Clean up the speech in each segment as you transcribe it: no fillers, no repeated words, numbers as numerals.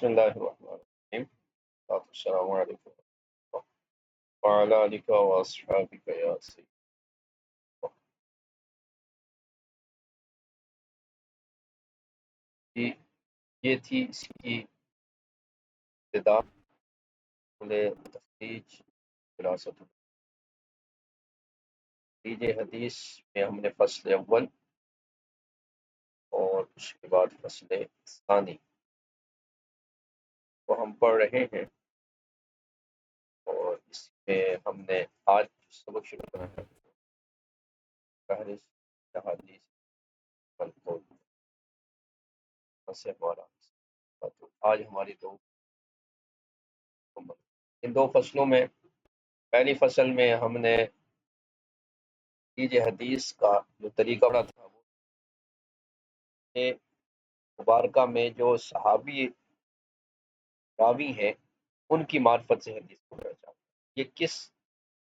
بسم اللہ الرحمن الرحیم۔ السلام علیکم وعلی آلک و اصحابک یا سید۔ یہ تھی اس کی ابتدا، تخریج دراست تخریج حدیث میں ہم نے فصل اول اور اس کے بعد فصل ثانی کو ہم پڑھ رہے ہیں، اور اس میں ہم نے آج سبق شروع کرنا ہے فہرست احادیث والقول سے ہمارا تو آج ہماری دو مکمل۔ ان دو فصلوں میں پہلی فصل میں ہم نے تخریج حدیث کا جو طریقہ پڑھا تھا، وہ مبارکہ میں جو صحابی راوی ہیں ان کی معرفت سے حدیث کو پہچانا، یہ کس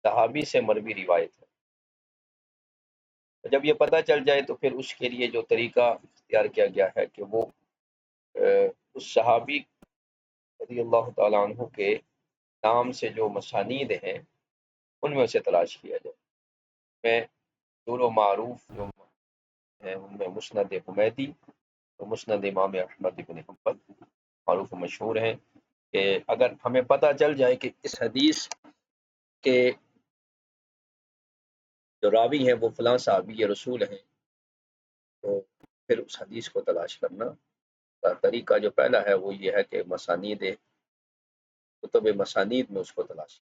صحابی سے مروی روایت ہے۔ جب یہ پتہ چل جائے تو پھر اس کے لیے جو طریقہ اختیار کیا گیا ہے کہ وہ اس صحابی رضی اللہ تعالیٰ عنہ کے نام سے جو مسانید ہیں ان میں سے تلاش کیا جائے۔ میں دور و معروف جو ہیں ان میں مسند حمیدی اور مسند امام احمد بن حنبل معروف و مشہور ہیں، کہ اگر ہمیں پتہ چل جائے کہ اس حدیث کے جو راوی ہیں وہ فلاں صحابی رسول ہیں، تو پھر اس حدیث کو تلاش کرنا کا طریقہ جو پہلا ہے وہ یہ ہے کہ مسانید کتب مسانید میں اس کو تلاش۔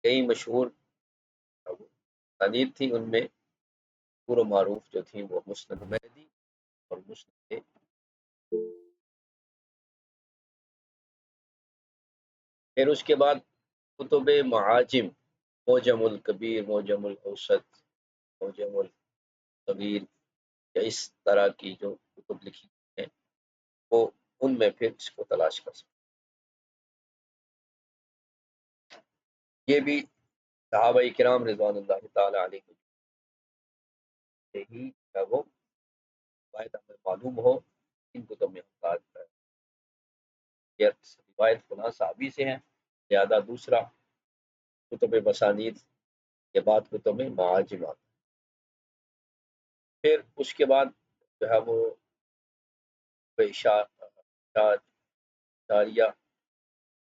کئی مشہور مسانید تھیں، ان میں پور و معروف جو تھیں وہ مسند حمیدی اور مسند، پھر اس کے بعد کتب معاجم، موجم الکبیر، موجم الاوسط، موجم الصغیر، یا اس طرح کی جو کتب لکھی ہیں وہ ان میں پھر اس کو تلاش کر سکتے۔ یہ بھی صحابہ کرام رضوان اللہ تعالی علیہ سے ہی ہے وہ روایت ہمیں معلوم ہو، ان کتب میں ہم بات کریں یہ روایت فلاں صحابی سے ہیں، لہذا دوسرا کتب مسانید کے بعد کتب معاجم آتا۔ پھر اس کے بعد جو ہے وہ اشاریہ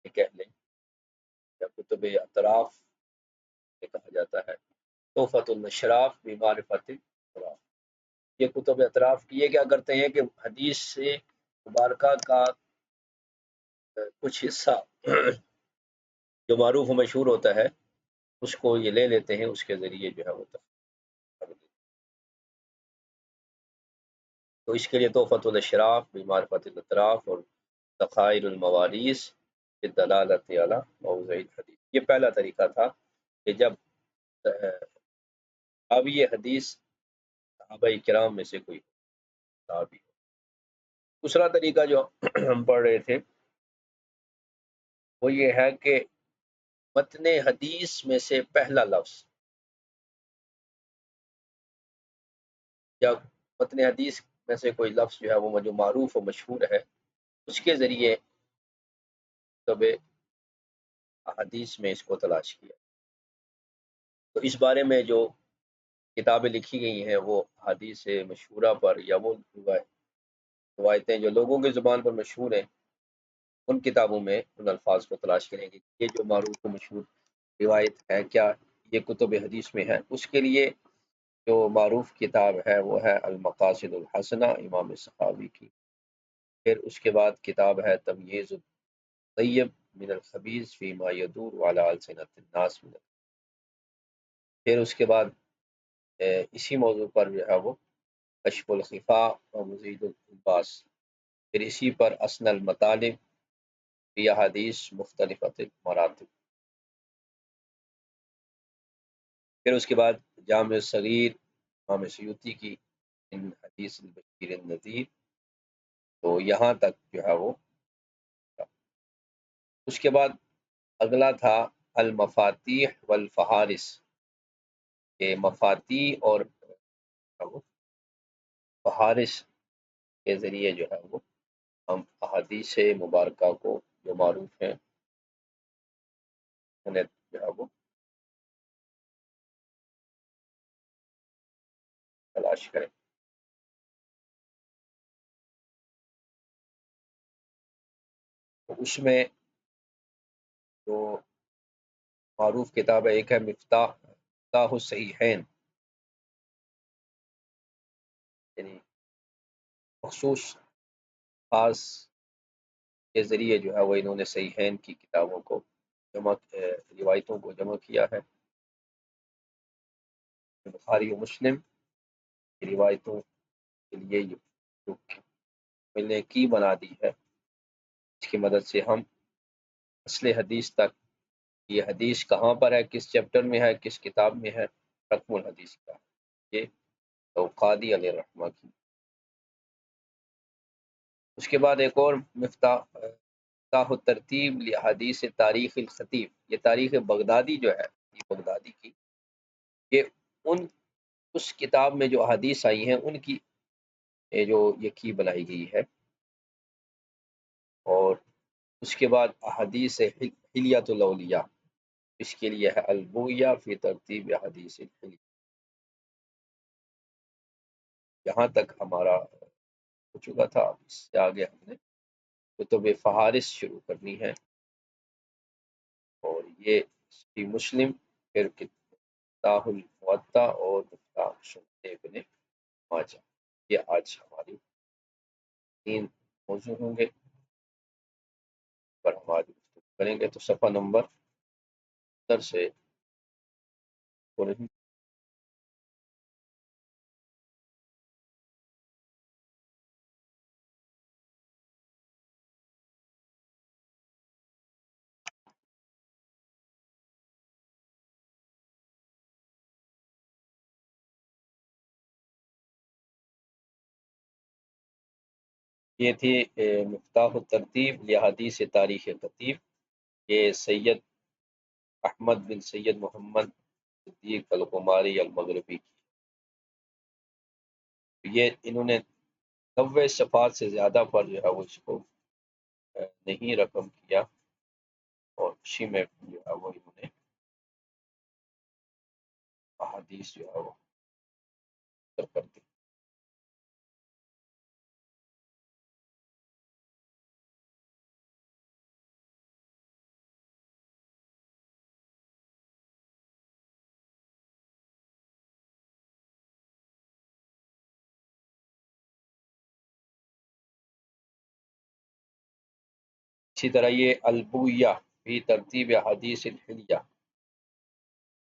کہہ لیں یا کتب اطراف کہا جاتا ہے، تحفۃ الاشراف بمعرفت الاطراف۔ یہ کتب اطراف کی یہ کیا کرتے ہیں کہ حدیث سے مبارکہ کا کچھ حصہ جو معروف و مشہور ہوتا ہے اس کو یہ لے لیتے ہیں، اس کے ذریعے جو ہے وہ تو اس کے لیے تحفۃ الاشراف بمعرفت الاطراف اور ذخائر الموارث بالدلالۃ علی موضع الحدیث، یہ پہلا طریقہ تھا کہ جب راوی حدیث صحابہ کرام میں سے کوئی صحابی ہو۔ دوسرا طریقہ جو ہم پڑھ رہے تھے وہ یہ ہے کہ متن حدیث میں سے پہلا لفظ یا متن حدیث میں سے کوئی لفظ جو ہے وہ جو معروف و مشہور ہے اس کے ذریعے کتب احادیث میں اس کو تلاش کیا۔ تو اس بارے میں جو کتابیں لکھی گئی ہیں وہ حدیث مشہورہ پر یا وہ روایتیں جو لوگوں کی زبان پر مشہور ہیں ان کتابوں میں ان الفاظ کو تلاش کریں گے، یہ جو معروف و مشہور روایت ہے کیا یہ کتب حدیث میں ہے۔ اس کے لیے جو معروف کتاب ہے وہ ہے المقاصد الحسنہ امام سخاوی کی، پھر اس کے بعد کتاب ہے تمییز الطیب من الخبیث فیما یدور علی السنۃ الناس من، پھر اس کے بعد اسی موضوع پر جو ہے وہ کشف الخفاء و مزید الباس، پھر اسی پر اسن المطالب فی احادیث مختلف مراتب، پھر اس کے بعد جامع صغیر امام سیوطی کی ان حدیث البشیر النذیر، تو یہاں تک جو ہے وہ۔ اس کے بعد اگلا تھا المفاتیح والفہارس، کہ مفاتیح اور فہارس کے ذریعے جو ہے وہ ہم احادیث مبارکہ کو جو معروف ہیں انہیں جو ہے وہ تلاش کریں۔ تو اس میں جو معروف کتاب ہے، ایک ہے مفتاح الصحیحین، یعنی مخصوص خاص کے ذریعے جو ہے وہ انہوں نے صحیحین کی کتابوں کو جمع روایتوں کو جمع کیا ہے۔ بخاری و مسلم کی روایتوں کے لیے یہ جو مل نے کی بنا دی ہے، اس کی مدد سے ہم اصل حدیث تک، یہ حدیث کہاں پر ہے، کس چیپٹر میں ہے، کس کتاب میں ہے، رقم الحدیث کا یہ قاضی علیہ الرحمہ کی۔ اس کے بعد ایک اور مفتاح الترتیب لحدیث تاریخ الخطیب، یہ تاریخ بغدادی جو ہے، یہ بغدادی کی، یہ اس کتاب میں جو احادیث آئی ہیں ان کی جو یہ کی بنائی گئی ہے۔ اور اس کے بعد احادیث حلیۃ الاولیاء، اس کے لیے ہے البویہ فی ترتیب احادیث الحلیہ۔ یہاں تک ہمارا ہو چکا تھا، اب اس سے آگے ہم نے کتب فہارس شروع کرنی ہے، اور یہ صحیح مسلم، پھر مفتاح الموطا اور مفتاح سنن ابن ماجہ، یہ آج ہماری 3 موضوع ہوں گے پر ہم آج گفتگو کریں گے۔ تو صفحہ نمبر 70 سے یہ تھی مفتاح الترتیب لحدیث تاریخ خطیب، یہ سید احمد بن سید محمد صدیق الغماری المغربی کی، یہ انہوں نے 90 صفحات سے زیادہ پر جو ہے وہ اس کو نہیں رقم کیا، اور اسی میں جو ہے وہ انہوں نے احادیث جو ہے وہ کر دی۔ اسی طرح یہ البویہ بھی ترتیب احادیث الحلیہ،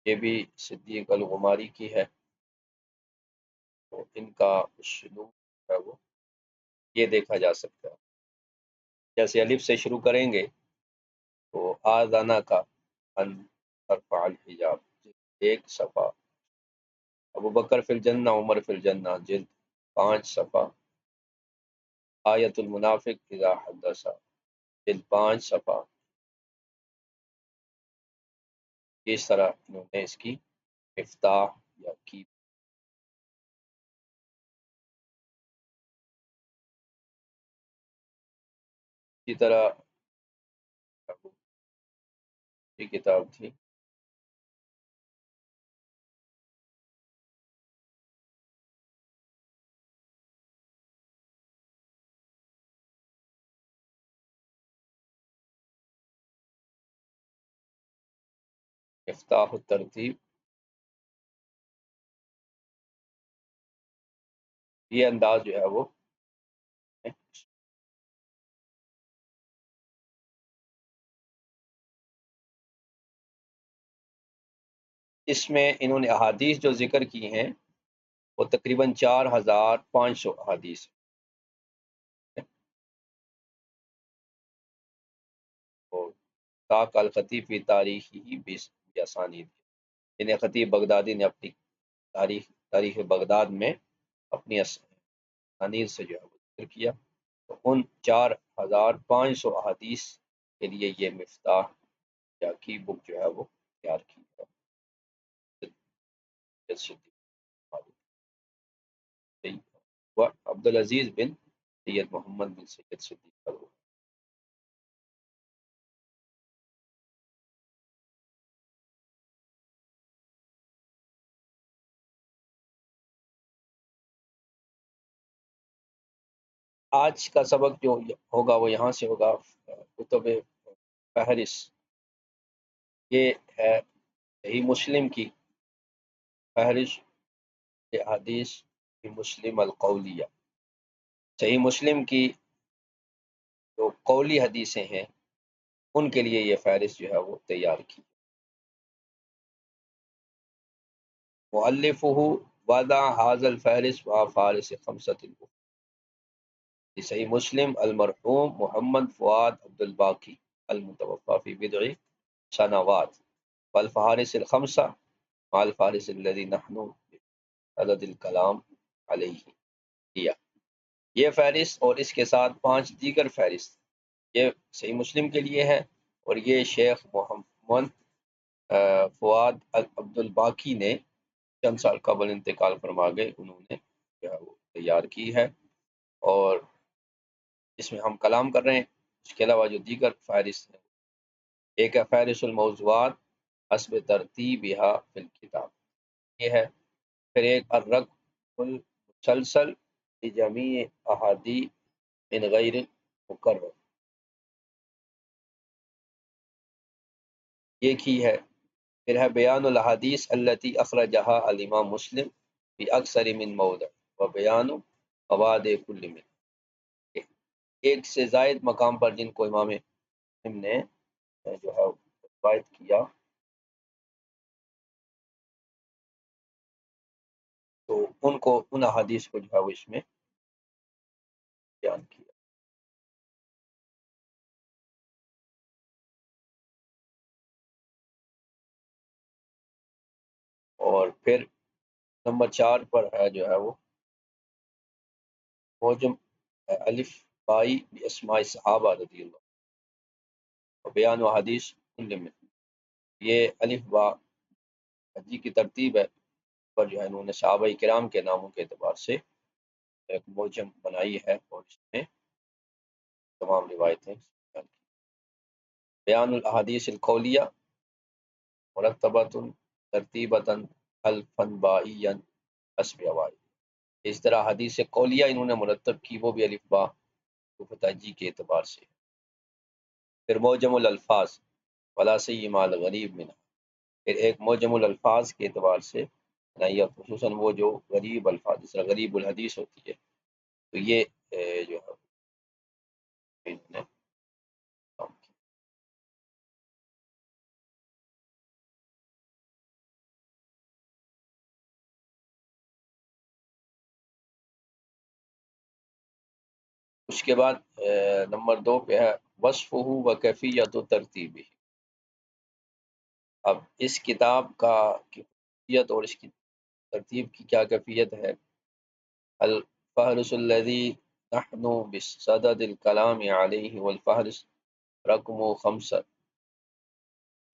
یہ بھی صدیق الغماری کی ہے، تو ان کا اسلوب ہے وہ یہ دیکھا جا سکتا ہے۔ جیسے الف سے شروع کریں گے تو آذانہ کا ان ترفع الحجاب، ایک صفحہ، ابو بکر فی الجنہ عمر فی الجنہ جلد 5 صفحہ، آیت المنافق اذا حدث جلد 5 صفحہ، اس طرح انہوں نے اس کی افتاح یا کی۔ اسی طرح یہ کتاب تھی مفتاح الترتیب، یہ انداز جو ہے وہ اس میں انہوں نے احادیث جو ذکر کی ہیں وہ تقریباً 4500 احادیث ہیں۔ اور طاق الخطیب فی تاریخی بسانید، انہیں خطیب بغدادی نے اپنی تاریخ بغداد میں اپنی اسانید سے جو ہے وہ ذکر کیا، تو ان 4500 احادیث کے لیے یہ مفتاح یا کی بک جو ہے وہ تیار کی ہے۔ عبد العزیز بن سید محمد بن سید صدیق الروحانی۔ آج کا سبق جو ہوگا وہ یہاں سے ہوگا، کتب فہرس یہ ہے صحیح مسلم کی فہرست احادیث فی مسلم القولیہ۔ صحیح مسلم کی جو قولی حدیثیں ہیں ان کے لیے یہ فہرست جو ہے وہ تیار کی۔ مؤلفہ وضع هذا الفہرست و فارس خمسۃ صحیح مسلم المرحوم محمد فؤاد عبد الباقی المتوفى في بضع سنوات والفہارس الخمسہ مع الفارس الذي نحن عدد الکلام علیہ دیا۔ یہ فہرست اور اس کے ساتھ 5 دیگر فہرست یہ صحیح مسلم کے لیے ہے، اور یہ شیخ محمد فؤاد عبد الباقی نے چند سال قبل انتقال فرما گئے، انہوں نے جو ہے وہ تیار کی ہے، اور اس میں ہم کلام کر رہے ہیں۔ اس کے علاوہ جو دیگر فہرست ہیں، ایک ہے فہرست الموضوعات حسب ترتیبها فی الکتاب، یہ ہے۔ پھر ایک الرقم المسلسل لجمیع احادیث من غیر مکرر، ایک ہی ہے۔ پھر ہے بیان الاحادیث التي اخرجها الامام مسلم فی اکثر من موضع و بیان فوائد کل من، ایک سے زائد مقام پر جن کو امام مسلم نے جو ہے روایت کیا، تو ان کو ان احادیث کو جو ہے وہ اس میں بیان کیا۔ اور پھر نمبر 4 پر ہے جو ہے وہ موجم الف بائی اسماء صحابہ رضی اللہ و بیان و حدیث کل من، یہ الف با جی کی ترتیب ہے پر جو ہے انہوں نے صحابہ کرام کے ناموں کے اعتبار سے ایک موجم بنائی ہے، اور اس میں تمام روایتیں بیان کی۔ بیان الاحادیث القولیہ مرتبۃ ترتیبۃ الفا بائیا حسب اوائی، اس طرح حدیث قولیہ انہوں نے مرتب کی، وہ بھی الف با فتحجی کے اعتبار سے۔ پھر موجم الالفاظ ولا سیما الغریب منها، پھر ایک موجم الالفاظ کے اعتبار سے بنائی، خصوصاً وہ جو غریب الفاظ، جس طرح غریب الحدیث ہوتی ہے، تو یہ جو ہے انہوں نے کام کیا۔ اس کے بعد نمبر 2 پہ ہے وصفہ و کیفیت و ترتیبہ۔ اب اس کتاب کا کی خصوصیت اور اس کی ترتیب کی کیا کیفیت ہے۔ الفہرس الذی نحن بصدد الکلام علیہ والفہرس رقم 5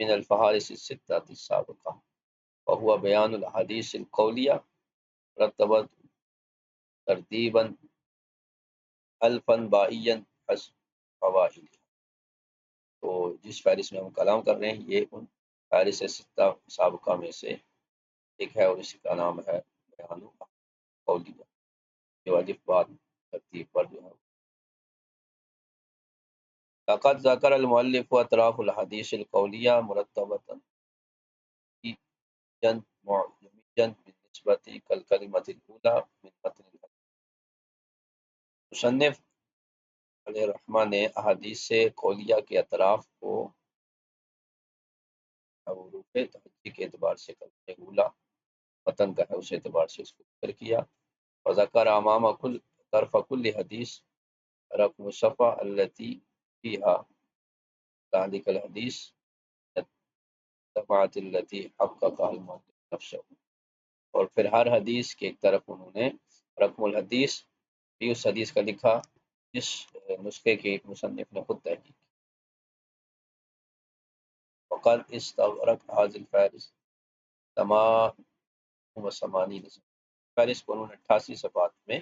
من الفہارس الستہ السابقہ وهو بیان الحدیث القولیہ مرتبۃ ترتیبا الفا بائیا حسب فوائد، تو جس فہرست میں ہم کلام کر رہے ہیں یہ ان فہرست ستہ سابقہ میں سے ایک ہے، اور اس کا نام ہے بیان قولیہ، جو الف با ترتیب پر جو ہے۔ لقد ذکر المؤلف اطراف الحدیث القولیہ مرتبۃ معجمیا بالنسبۃ کالکلمۃ الاولی من متن الحدیث، مصنف علیہ الرحمہ نے احادیث قولیہ کے اطراف کو حروف تہجی کے اعتبار سے کلمہ اولی متن کا ہے اس اعتبار سے اس کو ذکر کیا، وذکر امام کل طرف کل حدیث رقم الصفحہ التي فيها ذلك الحدیث الطبعۃ التي حققها المؤلف نفسه، اور پھر ہر حدیث کے ایک طرف انہوں نے رقم الحدیث بھی اس حدیث کا لکھا جس نسخے کی مصنف نے خود تحقیق کی۔ وقد استغرق هذه الفہرست تمام و ثمانین، فہرست کو انہوں نے 88 صفحات میں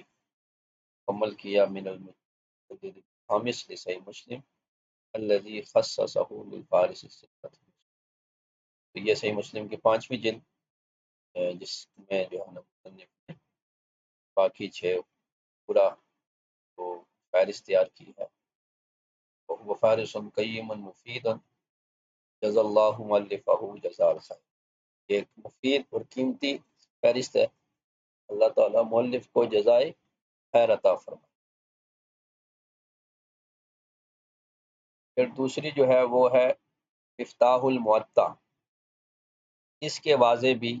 مکمل کیا من المجدد الخامس لصحیح مسلم الذي خصصه للفارس الستة. تو یہ صحیح مسلم کی 5ویں جلد جس میں جو ہے نا مصنف نے باقی 6 پورا تو فہرست تیار کی ہے. وہ فارس قیم مفید جزا اللہ مؤلفہ جزا الخیر. ایک مفید اور قیمتی فہرست ہے، اللہ تعالیٰ مؤلف کو جزائے خیر عطا فرمائے. پھر دوسری جو ہے وہ ہے مفتاح المعطا. اس کے واضح بھی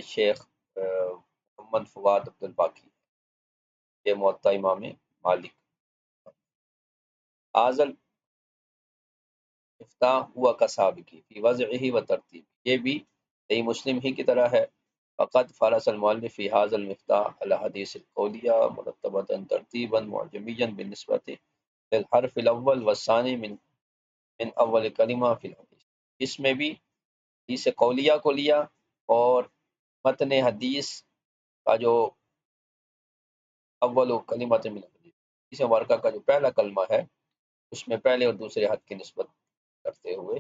شیخ محمد فواد عبد الباقی، یہ معطا امام مالک. آزل مفتاح ہوا کساب کی فی وضعہ و ترتیب، یہ بھی صحیح مسلم ہی کی طرح ہے. فقط فرس المؤلف فی هذا المفتاح الحدیث القولیہ مرتبۃ ترتیبا معجمیا بالنسبۃ للحرف الاول والثانی من اول کلمہ فی الحدیث. اس میں بھی حدیث قولیہ کو لیا اور متن حدیث کا جو اول کلمۃ من الحدیث، اس مبارکہ کا جو پہلا کلمہ ہے اس میں پہلے اور دوسرے حد کی نسبت کرتے ہوئے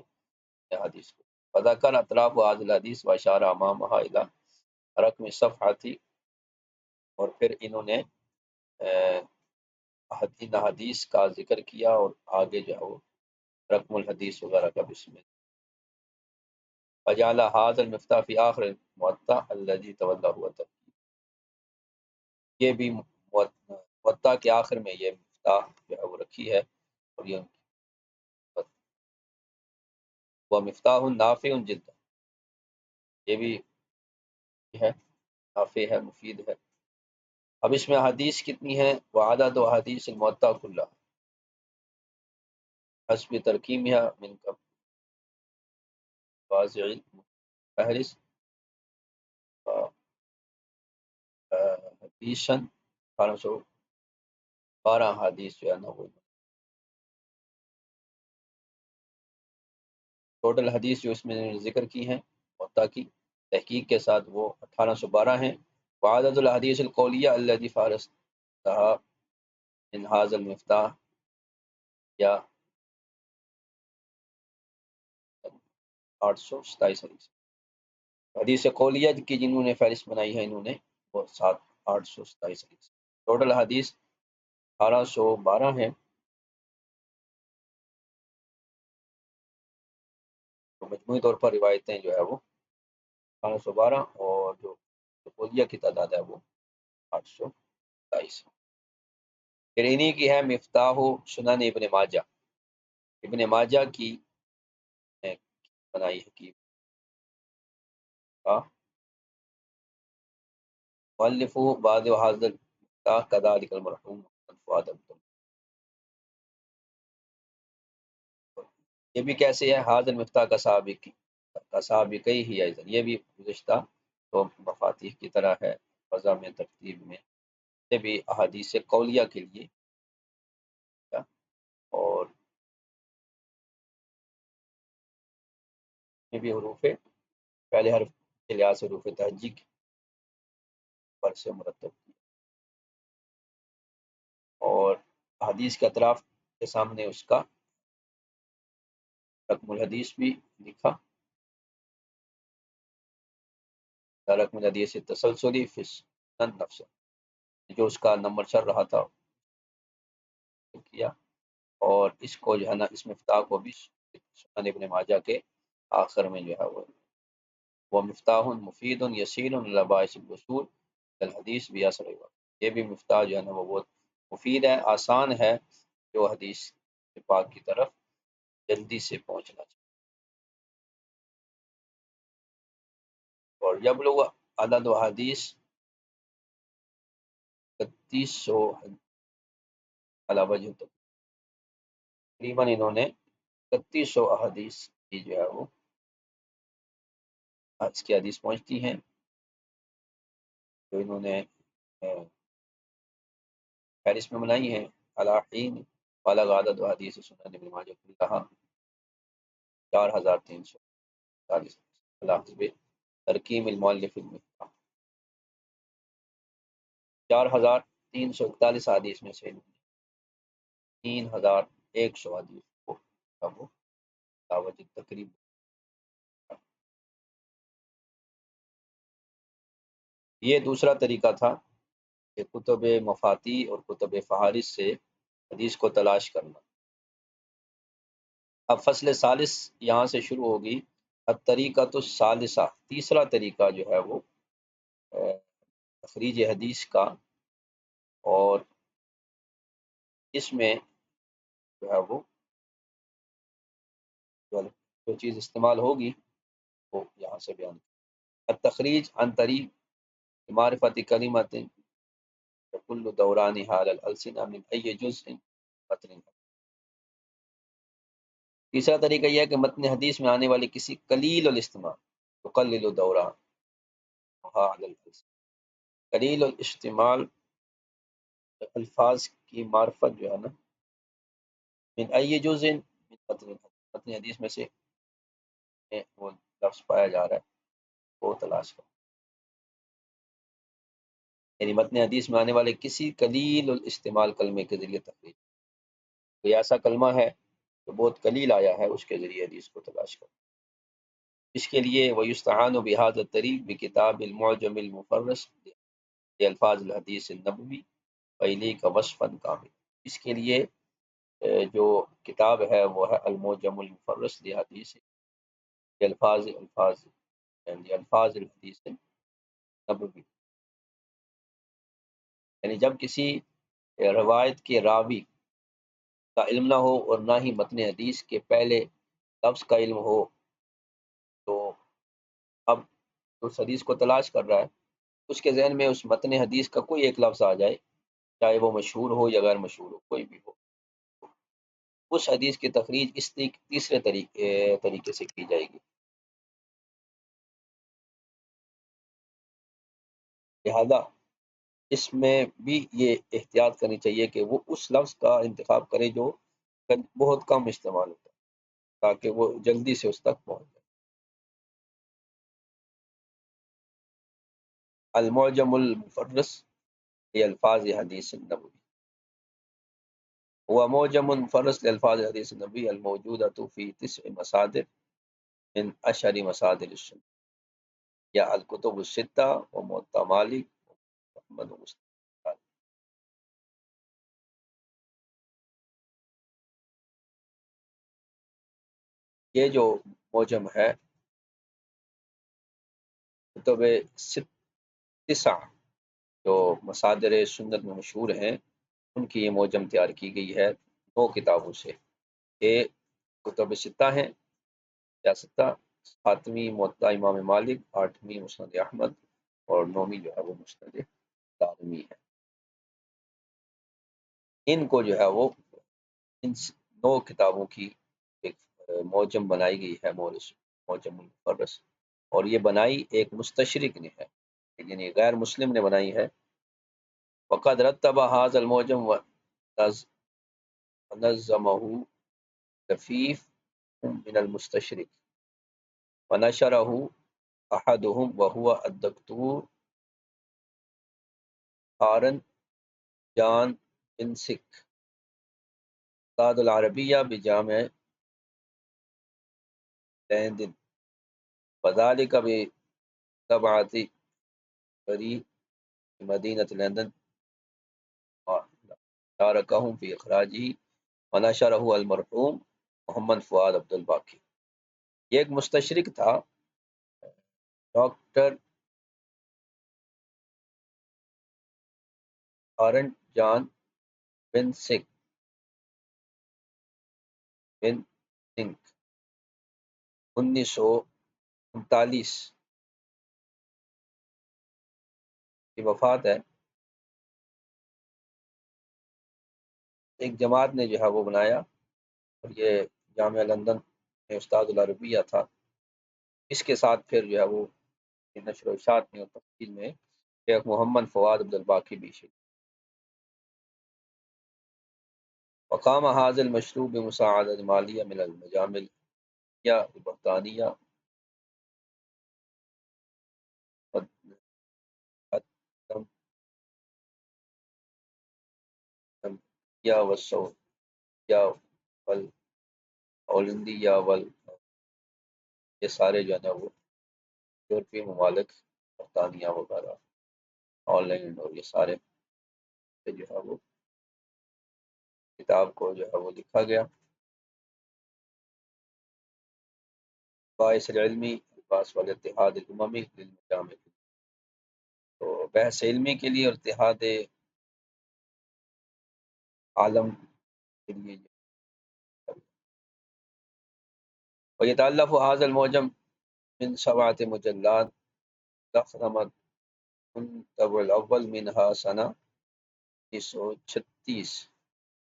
حدیث کو. فذکر اطراف هذا الحدیث واشار امامها الى رقم صفحاتی، اور پھر انہوں نے ان حدیث کا ذکر کیا اور آگے جو ہے وہ رقم الحدیث وغیرہ کا بسم اللہ. فجعل هذا المفتاح في آخر الموطا الذي تولى هو ترتیب، یہ بھی موطا کے آخر میں یہ مفتاح جو ہے وہ رکھی ہے. اور یہ وہ مفتاح نافع جدا، یہ بھی ہے نافع ہے، مفید ہے. اب اس میں حدیث کتنی ہے؟ وعدد و حدیث الموطا کلہ حسب ترکیبها من واضع فہرست حدیثاً 1812 حدیث جو ہے نا وہ ٹوٹل حدیث جو اس میں ذکر کی ہیں موطا کی تحقیق کے ساتھ وہ 1812 ہیں. وعدد الحدیث القولیہ الذی فارستها من هذا المفتاح یا 827 حدیث. حدیث قولیہ کی جنہوں نے فہرست بنائی ہے انہوں نے وہ 827 حدیث. ٹوٹل حدیث 1812 ہیں. تو مجموعی طور پر روایتیں جو ہے وہ 1812 اور جو قولیہ کی تعداد ہے وہ 827. پھر انہی کی ہے مفتاح سنن ابن ماجہ. ابن ماجہ کی بنائی ہے کی مؤلف بعد حاضر المفتاح كذلك المرحوم محمد فؤاد عبد. یہ بھی کیسے ہے؟ حاضر مفتاح کا سابقی ہی ایضا، یہ بھی گزشتہ تو مفاتیح کی طرح ہے فضا میں ترتیب میں. یہ بھی احادیث قولیہ کے لیے اور یہ بھی حروف پہلے حرف کے لحاظ سے حروف تہجی پر سے مرتب کیا. اور حدیث کے اطراف کے سامنے اس کا رقم الحدیث بھی لکھا. رقم الحدیث تسلسلی فی السنن نفس، جو اس کا نمبر چل رہا تھا کیا. اور اس کو جو ہے نا اس مفتاح کو بھی سنن ابن ماجہ کے آخر میں جو ہے وہ مفتاح مفید یسیر لباعث الوصول الحدیث بیاثر. یہ بھی مفتاح جو ہے نا وہ بہت مفید ہے، آسان ہے جو حدیث پاک کی طرف جلدی سے پہنچنا چاہیے. اور جب لوگ عدد و حدیث 3100 علاوہ جو تقریباً انہوں نے 3100 احادیث کی جو ہے وہ آج کی حدیث پہنچتی ہیں جو انہوں نے فہرست میں بنائی ہیں. علاقین بالغ عدد و حدیث سنن ابن ماجہ کہا 4340 حسب ترکیم المؤلف المفتاح. 4000 341 حدیث میں سے 3100 حدیث کو وہ دعوت تقریب. یہ دوسرا طریقہ تھا کہ کتب مفاتی اور کتب فہارس سے حدیث کو تلاش کرنا. اب فصل ثالث یہاں سے شروع ہوگی. الطریقۃ الثالثہ، تیسرا طریقہ جو ہے وہ تخریج حدیث کا، اور اس میں جو ہے وہ جو چیز استعمال ہوگی وہ یہاں سے بیان. التخریج عن طریق معرفت کلمت کل دوران حال الالسنہ من ای جزء متن. تیسرا طریقہ یہ ہے کہ متن حدیث میں آنے والے کسی قلیل الاستعمال تقلل دوران حال الالسنہ، قلیل الاستعمال الفاظ کی معرفت جو ہے نا، من ای جزء من متن حدیث میں سے وہ لفظ پایا جا رہا ہے وہ تلاش کرو. یعنی متن حدیث میں آنے والے کسی قلیل الاستعمال کلمے کے ذریعے تخریج، کوئی ایسا کلمہ ہے جو بہت قلیل آیا ہے اس کے ذریعے حدیث کو تلاش کرو. اس کے لیے وَيُسْتَعَانُ بِهَذَا الطَّرِيقِ بِكِتَابِ الْمُعْجَمِ الْمُفَرَّسِ لِأَلْفَاظِ الْحَدِيثِ النَّبَوِيِّ وَإِلَيْكَ وَصْفًا كَامِلًا. اس کے لیے جو کتاب ہے وہ ہے المعجم المفرس لحدیث الفاظ یعنی الفاظ الحدیث نبوی. یعنی جب کسی روایت کے راوی کا علم نہ ہو اور نہ ہی متن حدیث کے پہلے لفظ کا علم ہو، تو اب اس حدیث کو تلاش کر رہا ہے، اس کے ذہن میں اس متن حدیث کا کوئی ایک لفظ آ جائے، چاہے وہ مشہور ہو یا غیر مشہور ہو، کوئی بھی ہو، اس حدیث کی تخریج اس تیسرے طریقے سے کی جائے گی. لہذا اس میں بھی یہ احتیاط کرنی چاہیے کہ وہ اس لفظ کا انتخاب کرے جو بہت کم استعمال ہوتا ہے تاکہ وہ جلدی سے اس تک پہنچ جائے. المعجم المفرس لالفاظ حدیث النبوی هو معجم منفرس لالفاظ الحديث النبوي الموجودة في 9 مصادر من اشهر مصادر السنة یا الکتب الستہ وموطا مالک محمد مسلم. یہ جو معجم ہے کتب تسع جو مصادر سنت میں مشہور ہیں ان کی یہ معجم تیار کی گئی ہے 9 کتابوں سے. یہ کتب ستہ ہیں یا ستہ، 7ویں موطا امام مالک، 8ویں مسند احمد اور 9ویں جو ہے وہ مسند دارمی ہے. ان کو جو ہے وہ ان 9 کتابوں کی ایک معجم بنائی گئی ہے، معجم المفرس، اور یہ بنائی ایک مستشرق نے ہے، یعنی غیر مسلم نے بنائی ہے. وقد رتب هذا المعجم ونظمه لفيف من المستشرق ونشره احدهم وهو الدكتور هارن جان بنسک استاد العربیہ بجامع لندن وذلك بطبعة بری مدینة لندن شاركهم في اخراجه ونشره المرحوم محمد فؤاد عبد الباقی. یہ ایک مستشرق تھا ڈاکٹر ہارن جان بنسک 1939 کی وفات ہے. ایک جماعت نے جو ہے وہ بنایا اور یہ جامعہ لندن میں استاد العربیہ تھا. اس کے ساتھ پھر جو ہے وہ نشر و اشاعت میں اور تفصیل میں شیخ محمد فواد عبد الباقی بھی شریک. وقام هذا المشروع بمساعدة مالیہ من المجامع البرطانیہ یا وسو یا ول اولندی یا ول، یہ سارے جو ہے نا وہ یورپی ممالک، برطانیہ وغیرہ، ہالینڈ اور یہ سارے جو ہے وہ کتاب کو جو ہے وہ لکھا گیا. باعث العلمی الباس والاتحاد الاممی للمجامع، تو بحث علمی کے لیے اور اتحاد عالم کے لیے. ويتألف هذا المعجم من 7 مجلات ضخمت منطبع الأول منها سنة 1936،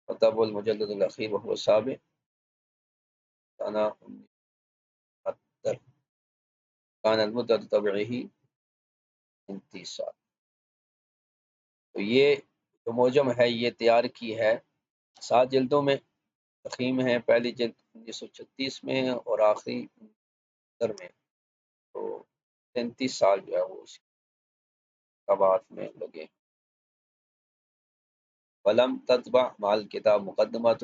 وطبع المجلد الأخير وهو السابع سنة 1970. كان المدة طبعه 29 سال. تو یہ جو موجم ہے یہ تیار کی ہے 7 جلدوں میں، تخیم ہے پہلی جلد 1936 میں اور آخری 1970 میں. تو 33 سال جو ہے وہ اس کتابات میں لگے. ولم تطبع مع الكتاب مقدمۃ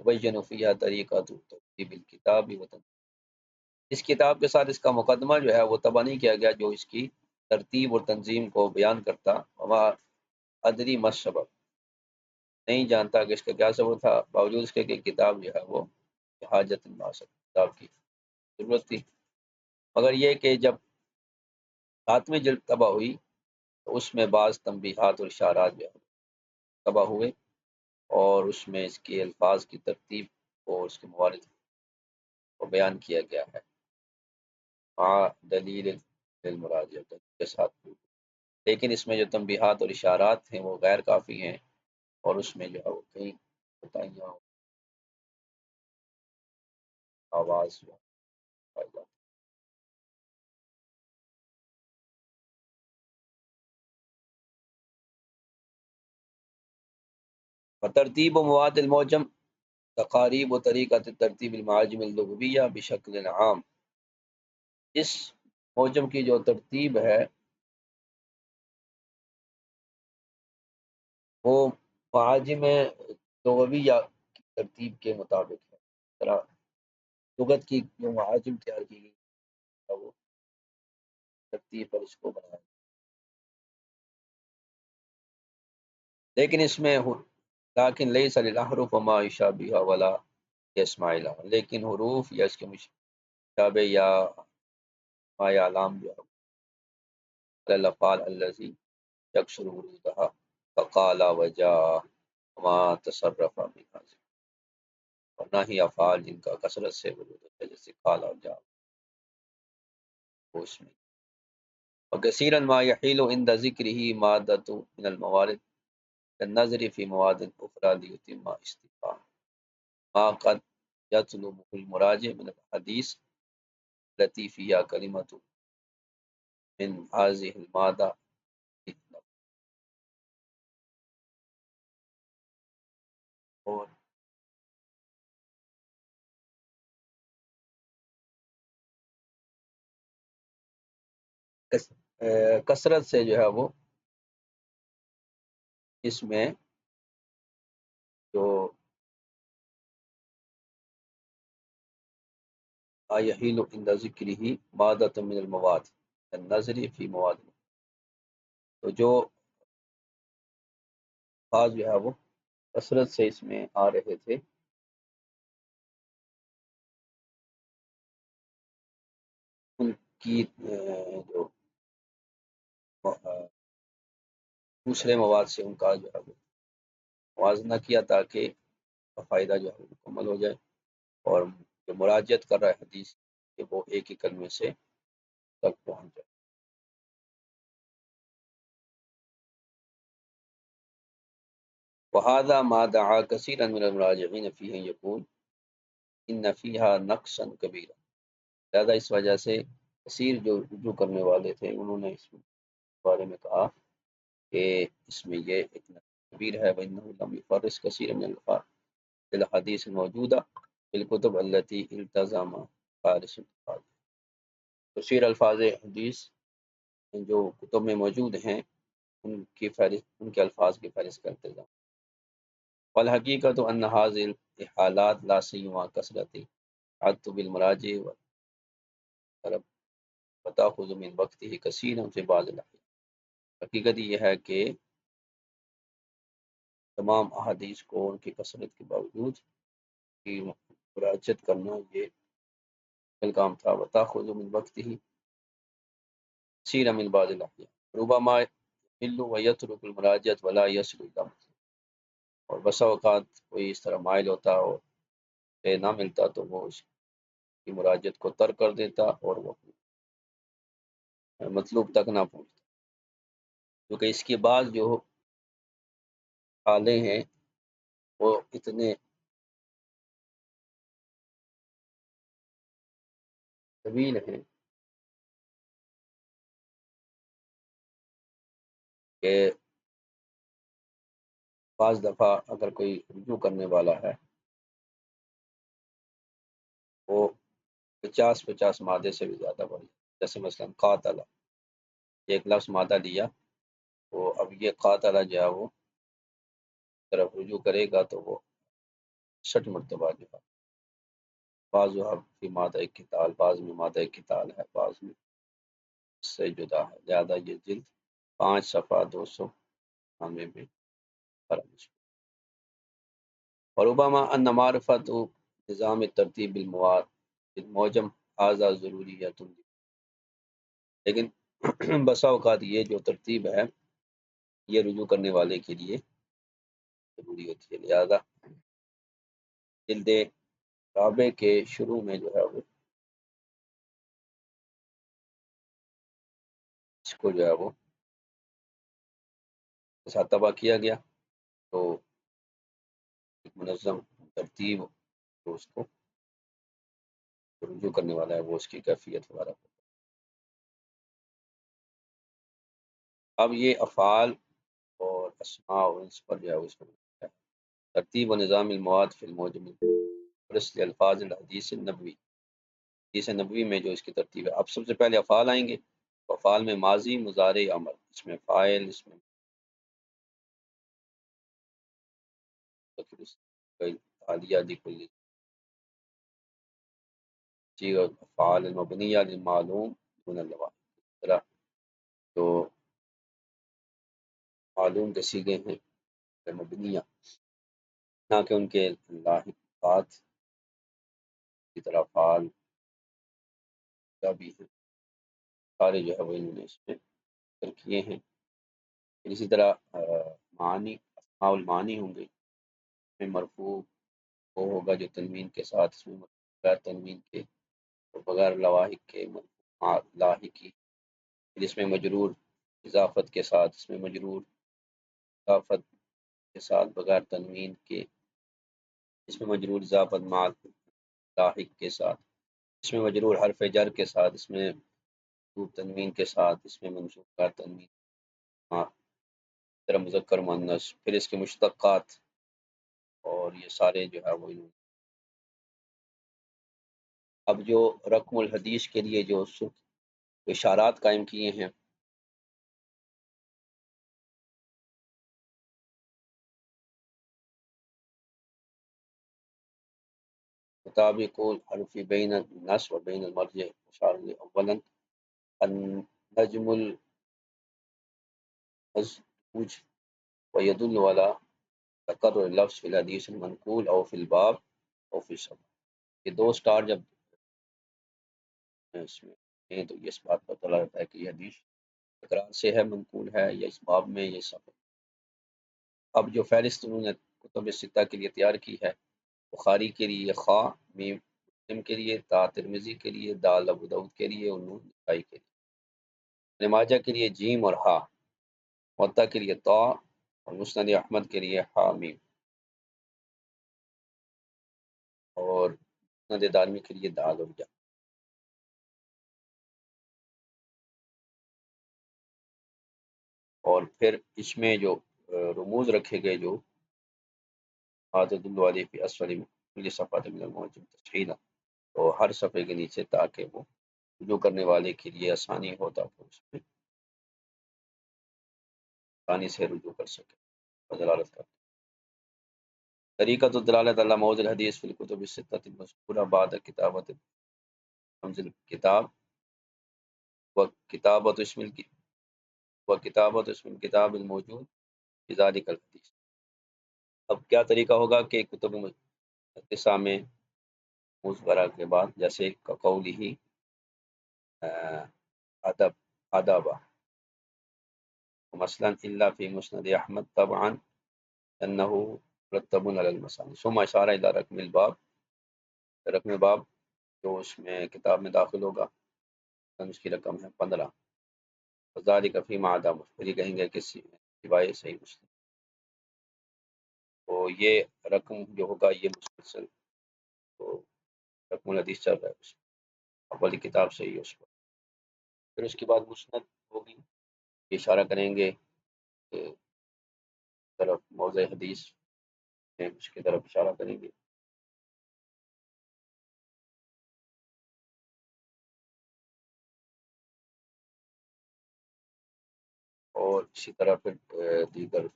تبین فیہا طریقۃ ترتیب الکتاب اس کتاب کے ساتھ اس کا مقدمہ جو ہے وہ طبع نہیں کیا گیا جو اس کی ترتیب اور تنظیم کو بیان کرتا. وما ادری ما سبب، نہیں جانتا کہ اس کا کیا سبب تھا، باوجود اس کے کہ کتاب جو ہے وہ حاجت الناس، کتاب کی ضرورت تھی. مگر یہ کہ جب 7ویں جلد طبع ہوئی تو اس میں بعض تنبیہات اور اشارات جو ہے طبع ہوئے، اور اس میں اس کے الفاظ کی ترتیب اور اس کے موارد کو بیان کیا گیا ہے مع دلیل المراجعہ کے ساتھ. لیکن اس میں جو تنبیہات اور اشارات ہیں وہ غیر کافی ہیں، اور اس میں جو ہے وہ کئی بتائیاں آواز جو پائی جاتی. ترتیب و مواد المعجم تقاریب و طریقہ ترتیب المعاجم اللغویہ بشکل عام. اس معجم کی جو ترتیب ہے وہ معاجم لغویہ کی ترتیب کے مطابق ہے. طرح لغت کی جو معاجم تیار کی گئی ہے وہ ترتیب پر اس کو بنایا. لیکن اس میں لیکن لیس للاحرف وما یشابہ ولا اسماعیل، لیکن حروف یا اس کے مشابہ یا ما یا علام جو ہے الافعال الذی یکثر ورودها فقال وجاء وما تصرف من حاضر، اور نہ ہی افعال جن کا کثرت سے ورود ہوتا ہے جیسے قال اور جاء اس میں. وکثیرا ما یحیل عند ذکرہ مادۃ من الموارد النظر فی مواد اخرى لیتم استفاء ما قد یطلبه المراجع من الحدیث التي فيها كلمة من هذه المادة. اور کثرت سے جو ہے وہ اس میں جو یحیل عند ذکرہ مادۃ من المواد النظر فی مواد، تو جو بعض جو ہے وہ کثرت سے اس میں آ رہے تھے ان کی جو دوسرے مواد سے ان کا جو ہے وہ موازنہ کیا تاکہ فائدہ جو ہے وہ مکمل ہو جائے، اور جو مراجعت کر رہا ہے حدیث کہ وہ ایک ہی کلمے سے تک پہنچ جائے. وهذا ما دعا كثيرا من المراجعين فيه يقول ان فيها نقصا كبيرا. لہذا اس وجہ سے کثیر جو رجوع کرنے والے تھے انہوں نے اس بارے میں کہا کہ اس میں یہ ایک نقص کبیر ہے. وَإِنَّهُ لَمْ يُفَرِّسْ كَثِيرًا مِنَ الْحَدِيثِ الْمَوْجُودَةِ بِالْكُتُبِ الَّتِي الْتَزَمَ فَارِسُ الْأَلْفَاظِ. کثیر الفاظ حدیث جو کتب میں موجود ہیں ان کی فہرست، ان کے الفاظ کی فہرست کا انتظام. والحقیقت ان هذه الحالات لا سیما کثرت عدت بالمراجع وطلب وتاخذ من وقته کثیرا في بعض الاحيان۔ حقیقت یہ ہے کہ تمام احادیث کو ان کی کثرت کے باوجود کی مراجعت کرنا یہ مشکل کام تھا۔ وتاخذ من وقته كثيرا من بعض الاحيان ربما يمل ويترك المراجعة ولا يصل الى مطلب۔ اور بسا اوقات کوئی اس طرح مائل ہوتا اور نہ ملتا تو وہ اس کی مراجعت کو ترک کر دیتا اور وہ مطلوب تک نہ پہنچتا، کیونکہ اس کے بعد جو حالیں ہیں وہ اتنے طویل ہیں کہ بعض دفعہ اگر کوئی رجوع کرنے والا ہے وہ 50 مادے سے بھی زیادہ بڑھ جائے، جیسے مثلاً قاتل، ایک لفظ مادہ لیا تو اب یہ قاتل جو ہے وہ طرف رجوع کرے گا تو وہ 60 مرتبہ جو ہے، بعض فی مادہ قتال، بعض میں مادہ قتال ہے، بعض میں اس سے جدا ہے، لہذا یہ جلد 5 صفحہ 200 نامے میں فرمش۔ وربما ان معرفت نظام ترتیب المواد المعجم هذا ضروریت، لیکن بسا اوقات یہ جو ترتیب ہے یہ رجوع کرنے والے کے لیے ضروری ہوتی ہے، لہذا جلد رابع کے شروع میں جو ہے وہ اس کو جو ہے وہ تباہ کیا گیا، تو ایک منظم ترتیب جو اس کو رجوع کرنے والا ہے وہ اس کی کیفیت وغیرہ۔ اب یہ افعال اور اسماء اور اس پر جو ہے اس کو ترتیب و نظام المواد فی المعجم برسل الفاظ الحدیث النبوی، حدیث نبوی میں جو اس کی ترتیب ہے۔ اب سب سے پہلے افعال آئیں گے، افعال میں ماضی، مضارع، امر، اس میں فاعل، اس میں عالیہ دی کلی جی، اور افعال المبنیہ للمعلوم دون الواحد، تو معلوم کے صیغے ہیں مبنیہ، نہ کہ ان کے لاحقات کی طرح فعال کا بھی ہیں، سارے جو ہے وہ انہوں نے اس میں ذکر کیے ہیں۔ اسی طرح معانی، اسماء المعانی ہوں گے، اس میں مرفوع وہ ہوگا جو تنوین کے ساتھ، اس میں بغیر تنوین کے اور بغیر لواحق کے لاحقی، جس میں مجرور اضافت کے ساتھ، اس میں مجرور اضافت کے ساتھ بغیر تنوین کے، اس میں مجرور اضافت مع لاحق کے ساتھ، اس میں مجرور حرف جر کے ساتھ، اس میں منصوب تنوین کے ساتھ، اس میں منصوب کا تنوین طرح مذکر مؤنث، پھر اس کے مشتقات، اور یہ سارے جو ہے وہ اب جو رقم الحدیث کے لیے جو اشارات قائم کیے ہیں، مطابق الحرف بین النص و بین المرجع اشار اولا النجم المزعوج ويدل على تکرر لفظ فی الحدیث المنقول او فی الباب او فی السبب، یہ دو سٹار جب اس میں ہیں تو یہ اس بات پر دلالت ہے کہ یہ حدیث تکرار سے ہے، منقول ہے، یا اس باب میں یہ سب۔ اب جو فہرست انہوں نے کتب ستہ کے لیے تیار کی ہے، بخاری کے لیے خا، میم مسلم کے لیے تا، ترمذی کے لیے دال، ابو داؤد کے لیے اور نون، نسائی کے لیے، ابن ماجہ کے لیے جیم اور ہا، موطا کے لیے طا، اور مسند احمد کے لیے ہا میم، اور مسند دارمی کے لیے دال اور یا۔ اور پھر اس میں جو رموز رکھے گئے، جو عادت الوادی فی اسفل کل صفحۃ من المعجم تشہیلا، تو ہر صفحے کے نیچے، تاکہ وہ رجوع کرنے والے کے لیے آسانی ہوتا ہے اس میں آسانی سے رجوع کر سکے، دلالت کرتا ہے۔ طریقۃ الدلالۃ علی موضع الحدیث فی الکتب الستۃ المذکورہ بعد کتابت منزل کتاب وکتابت اسم الکتاب الموجود فی ذلک الحدیث۔ اب کیا طریقہ ہوگا کہ کتب مقدسہ میں مصغرہ کے بعد جیسے قولی ادب ادبا مثلا الا فی مسند احمد طبعا انه مرتب علی المثانی ثم اشارہ الی رقم الباب، رقم باب جو اس میں کتاب میں داخل ہوگا اس کی رقم ہے 15، وذالک فیما عدا پھر یہ کہیں گے کہ سوائے صحیح مسلم، تو یہ رقم جو ہوگا یہ مسلسل تو رقم الحدیث چل رہا ہے اس میں اولی کتاب سے ہی اس پر، پھر اس کے بعد مسند ہوگی، یہ اشارہ کریں گے کہ طرف موضع حدیث میں اس کی طرف اشارہ کریں گے، اور اسی طرح پھر دیگر۔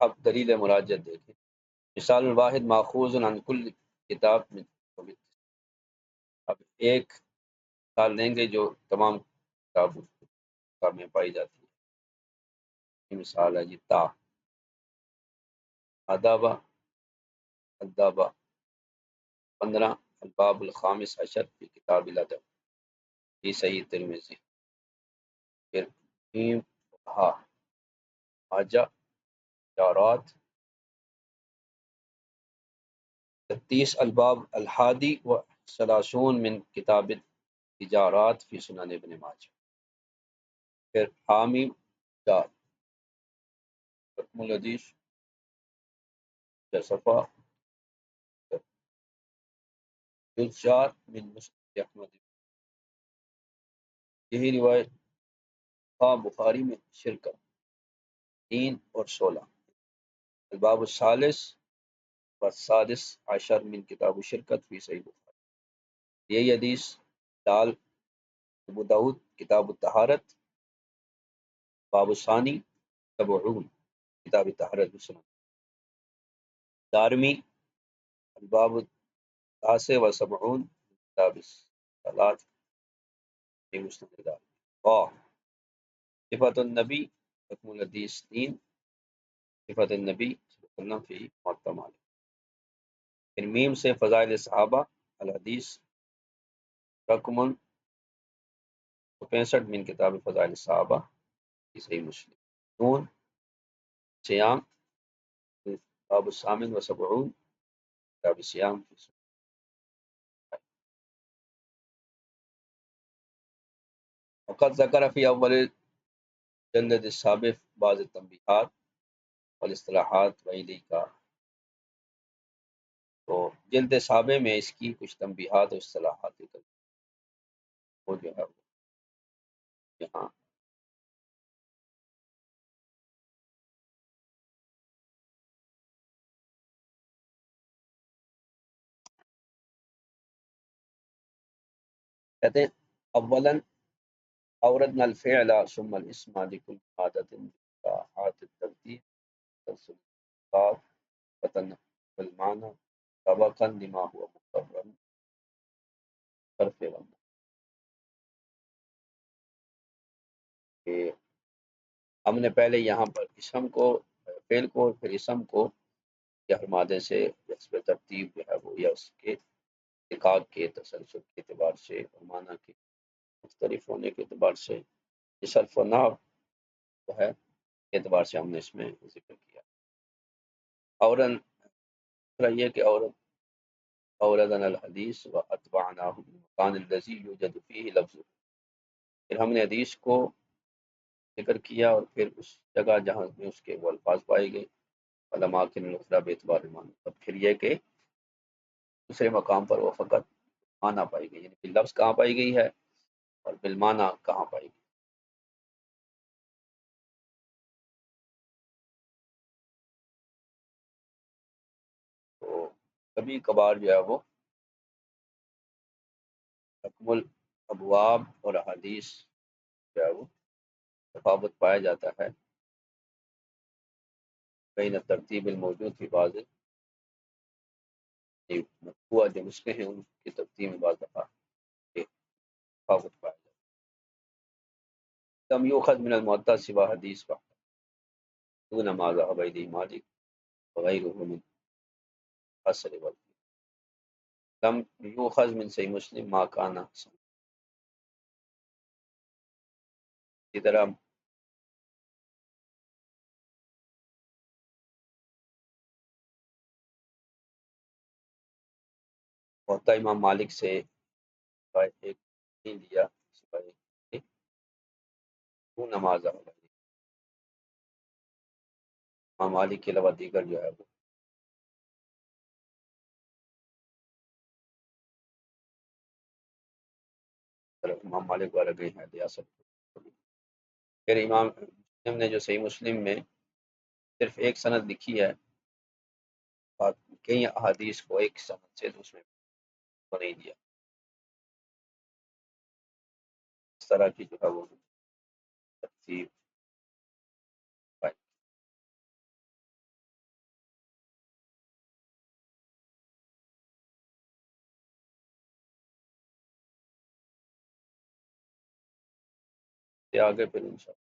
اب دلیل مراجعت دیکھیں، مثال الواحد ماخوذ عن کل کتاب میں، اب ایک مثال لیں گے جو تمام کتاب میں پائی جاتی ہے، یہ مثال ہے جی تا ادابا ادابا 15، الباب الخامس عشر فی کتاب الادب فی صحیح ترمذی، پھر میم ہا حاجہ جارات 30، الباب الحادی و ثلاثون من کتاب تجارات فی سنن ابن ماجہ، پھر حامیم دار رقم الحدیث صفحہ جز 4 من مسند احمد، یہی روایت بخاری میں شرکت 3 اور 16، الباب الثالث والسادس عشر من کتاب الشرکت فی صحیح بخاری، یہی حدیث دال ابو داود کتاب الطہارت باب الثانی 70 کتاب الطہارت بسنن، دارمی الباب التاسع و70 کتاب الصلاۃ فی مسند دارمی، صفت النبی رقم الحدیث 3، صفت النبی صلی اللہ علیہ وسلم فی معطى مالک، پھر میم سے فضائل صحابہ الحدیث رقم 65 من کتاب فضائل صحابہ فی صحیح مسلم، نون سیام باب الثامن و70 کتاب الصیام فی سنن، وقد ذکر فی اول جلد السابق بعض التنبیہات والاصطلاحات ویلی کا، تو جلد سابع میں اس کی کچھ تنبیہات اور اصطلاحات وہ جو ہے یہاں کہتے ہیں اولا اوردنا الفعل ثم الاسم لكل عادت عادت الترتیب تسلسل الألفاظ وتنقل المعنى طبقا لما هو مقرر صرف ون، کہ ہم نے پہلے یہاں پر اسم کو فعل کو اور پھر اسم کو جہر مادے سے حسب ترتیب جو ہے وہ یا اس کے اتفاق کے تسلسل کے اعتبار سے اور معنی کے مختلف ہونے کے اعتبار سے صرف و نحو جو ہے کے اعتبار سے ہم نے اس میں ذکر کیا، اور یہ کہ اوردنا الحدیث و اتبعناه بالمکان الذی یوجد فیہ لفظ، پھر ہم نے حدیث کو ذکر کیا اور پھر اس جگہ جہاں میں اس کے وہ الفاظ پائے گئے، علماء الاخری باعتبار معنی، تب پھر یہ کہ دوسرے مقام پر وہ فقط معنی پائی گئی، یعنی لفظ کہاں پائی گئی ہے اور بالمعنی کہاں پائی گئی۔ تو کبھی کبھار جو ہے وہ حکم الابواب اور احادیث جو ہے وہ تفاوت پایا جاتا ہے، بین ترتیب الموجود فی بعض مطبوعہ جو نسخے ہیں ان کی ترتیب میں بعض دفعہ یہ تفاوت پایا جاتا ہے۔ لم یؤخذ من المعطا سوا حدیث کا دون ما ذهب الیہ مالک وغیرہ من اثر والدی لم یؤخذ من صحیح مسلم ما کان کی طرح ہوتا امام مالک سے سوائے ایک نہیں لیا سوائے ایک دون ما ذهب الیہ امام مالک کے علاوہ دیگر جو ہے وہ طرف امام مالک والا گئے ہیں ریاست۔ پھر امام مسلم نے جو صحیح مسلم میں صرف ایک سند لکھی ہے اور کئی احادیث کو ایک سند سے دوسرے کو نہیں دیا، اس طرح کی جو ہے وہ ترتیب پائی۔ یہ آگے پھر انشاءاللہ